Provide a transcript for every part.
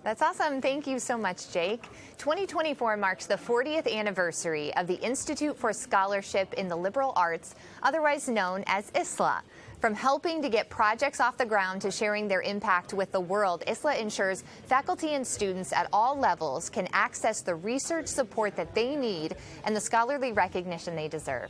That's awesome. Thank you so much, Jake. 2024 marks the 40th anniversary of the Institute for Scholarship in the Liberal Arts, otherwise known as ISLA. From helping to get projects off the ground to sharing their impact with the world, ISLA ensures faculty and students at all levels can access the research support that they need and the scholarly recognition they deserve.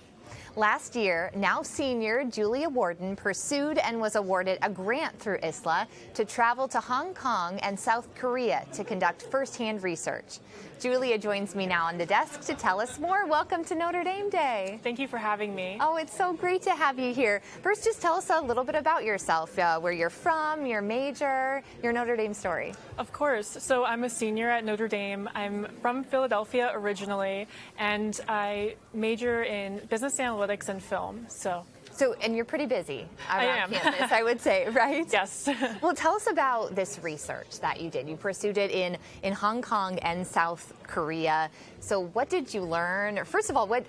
Last year, now senior Julia Warden pursued and was awarded a grant through ISLA to travel to Hong Kong and South Korea to conduct firsthand research. Julia joins me now on the desk to tell us more. Welcome to Notre Dame Day. Thank you for having me. Oh, it's so great to have you here. First, just tell us a little bit about yourself, where you're from, your major, your Notre Dame story. Of course. So I'm a senior at Notre Dame. I'm from Philadelphia originally, and I major in business analytics and film. And you're pretty busy around campus, I would say, right? Yes. Well, tell us about this research that you did. You pursued it in Hong Kong and South Korea. So what did you learn? First of all, what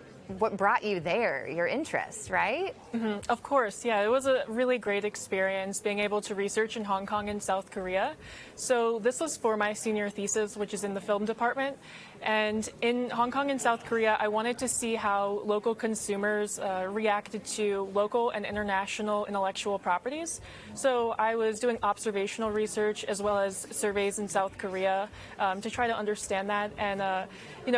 brought you there, your interest, right? Mm-hmm. Of course, yeah. It was a really great experience being able to research in Hong Kong and South Korea. So this was for my senior thesis, which is in the film department. And in Hong Kong and South Korea, I wanted to see how local consumers reacted to local and international intellectual properties. So I was doing observational research as well as surveys in South Korea to try to understand that. And,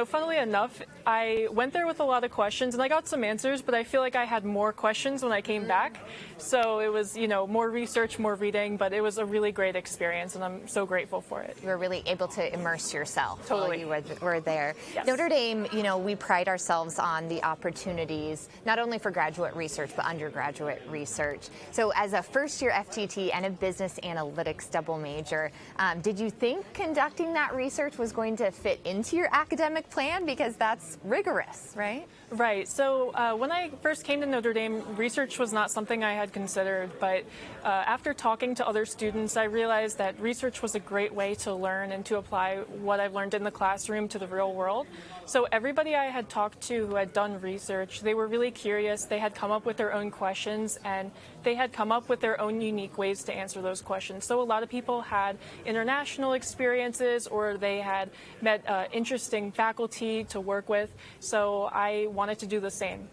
funnily enough, I went there with a lot of questions and I got some answers, but I feel like I had more questions when I came back. So it was, more research, more reading, but it was a really great experience and I'm so grateful for it. You were really able to immerse yourself totally. while you were there. Yes. Notre Dame, we pride ourselves on the opportunities, not only for graduate research, but undergraduate research. So as a first-year FTT and a business analytics double major, did you think conducting that research was going to fit into your academic plan? Because that's rigorous, right? Right. So when I first came to Notre Dame, research was not something I had considered. But after talking to other students, I realized that research was a great way to learn and to apply what I've learned in the classroom to the real world. So everybody I had talked to who had done research, they were really curious. They had come up with their own questions and they had come up with their own unique ways to answer those questions. So a lot of people had international experiences or they had met interesting faculty to work with. So I wanted to do the same.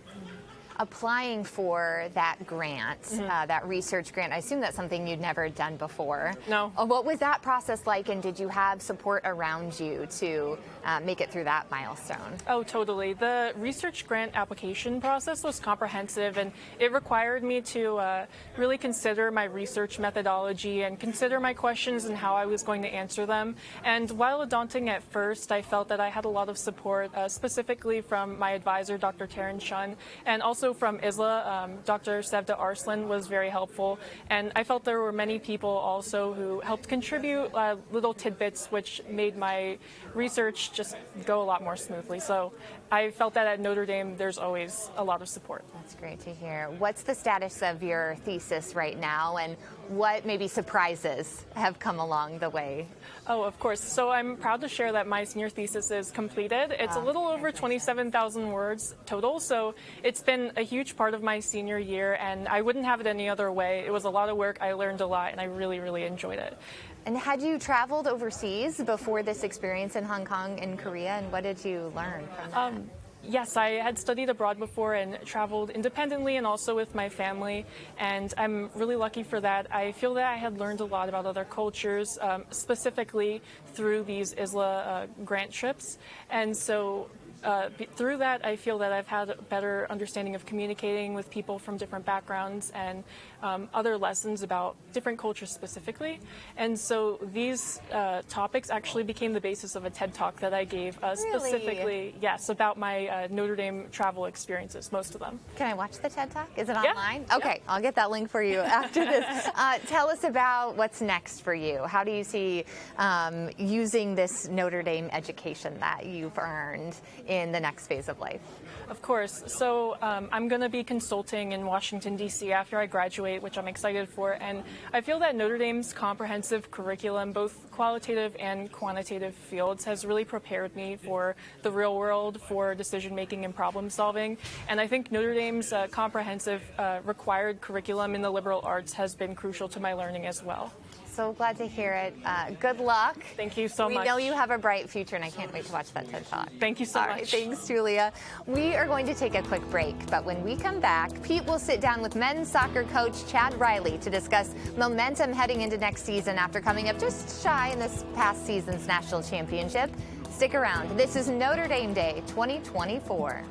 Applying for that grant, that research grant, I assume that's something you'd never done before. No. What was that process like, and did you have support around you to make it through that milestone? Oh, totally. The research grant application process was comprehensive, and it required me to really consider my research methodology and consider my questions and how I was going to answer them. And while daunting at first, I felt that I had a lot of support, specifically from my advisor, Dr. Taryn Chun, and also from ISLA, Dr. Sevda Arslan was very helpful, and I felt there were many people also who helped contribute little tidbits which made my research just go a lot more smoothly. So I felt that at Notre Dame there's always a lot of support. That's great to hear. What's the status of your thesis right now, and what maybe surprises have come along the way? Oh, of course. So I'm proud to share that my senior thesis is completed. It's a little over 27,000 words total, so it's been a huge part of my senior year, and I wouldn't have it any other way. It was a lot of work. I learned a lot, and I really, really enjoyed it. And had you traveled overseas before this experience in Hong Kong and Korea, and what did you learn from that? Yes, I had studied abroad before and traveled independently and also with my family, and I'm really lucky for that. I feel that I had learned a lot about other cultures, specifically through these ISLA grant trips, and so through that, I feel that I've had a better understanding of communicating with people from different backgrounds and other lessons about different cultures specifically. And so these topics actually became the basis of a TED Talk that I gave specifically, yes, about my Notre Dame travel experiences, most of them. Can I watch the TED Talk? Is it online? Yeah. Okay, I'll get that link for you after this. Tell us about what's next for you. How do you see using this Notre Dame education that you've earned in the next phase of life? Of course. So I'm going to be consulting in Washington, D.C. after I graduate, which I'm excited for. And I feel that Notre Dame's comprehensive curriculum, both qualitative and quantitative fields, has really prepared me for the real world, for decision-making and problem-solving. And I think Notre Dame's comprehensive required curriculum in the liberal arts has been crucial to my learning as well. So glad to hear it. Good luck. Thank you so much. We know you have a bright future, and I can't wait to watch that TED Talk. Thank you so All much. right, thanks, Julia. We are going to take a quick break, but when we come back, Pete will sit down with men's soccer coach Chad Riley to discuss momentum heading into next season after coming up just shy in this past season's national championship. Stick around. This is Notre Dame Day 2024.